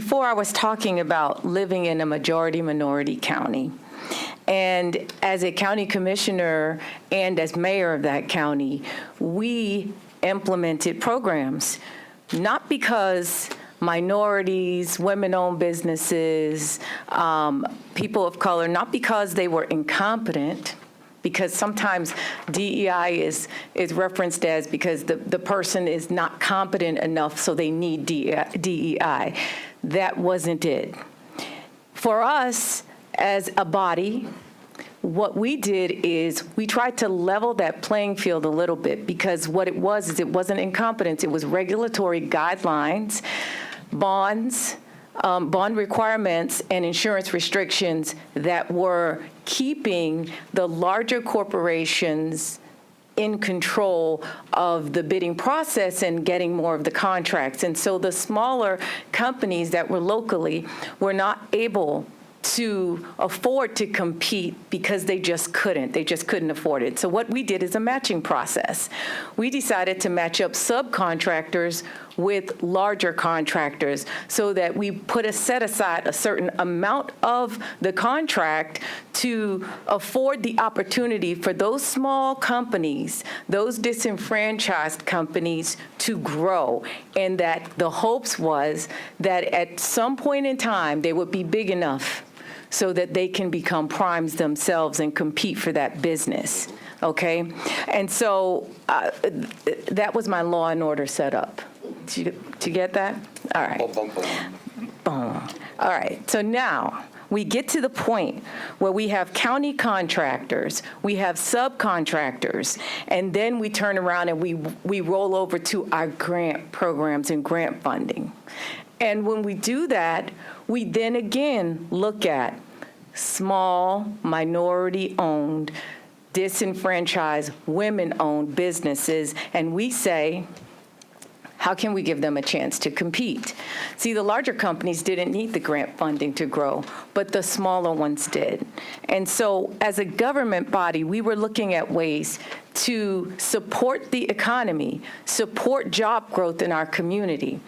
before I was talking about living in a majority-minority county. And as a county commissioner and as mayor of that county, we implemented programs, not because minorities, women-owned businesses, people of color, not because they were incompetent, because sometimes DEI is referenced as because the person is not competent enough, so they need DEI. That wasn't it. For us, as a body, what we did is we tried to level that playing field a little bit, because what it was is it wasn't incompetence, it was regulatory guidelines, bonds, bond requirements, and insurance restrictions that were keeping the larger corporations in control of the bidding process and getting more of the contracts. And so the smaller companies that were locally were not able to afford to compete because they just couldn't. They just couldn't afford it. So what we did is a matching process. We decided to match up subcontractors with larger contractors so that we set aside a certain amount of the contract to afford the opportunity for those small companies, those disenfranchised companies, to grow. And that the hopes was that at some point in time they would be big enough so that they can become primes themselves and compete for that business, okay? And so that was my law and order setup. To get that? All right. Boom. All right, so now we get to the point where we have county contractors, we have subcontractors, and then we turn around and we roll over to our grant programs and grant funding. And when we do that, we then again look at small, minority-owned, disenfranchised, women-owned businesses, and we say, how can we give them a chance to compete? See, the larger companies didn't need the grant funding to grow, but the smaller ones did. And so as a government body, we were looking at ways to support the economy, support job growth in our community.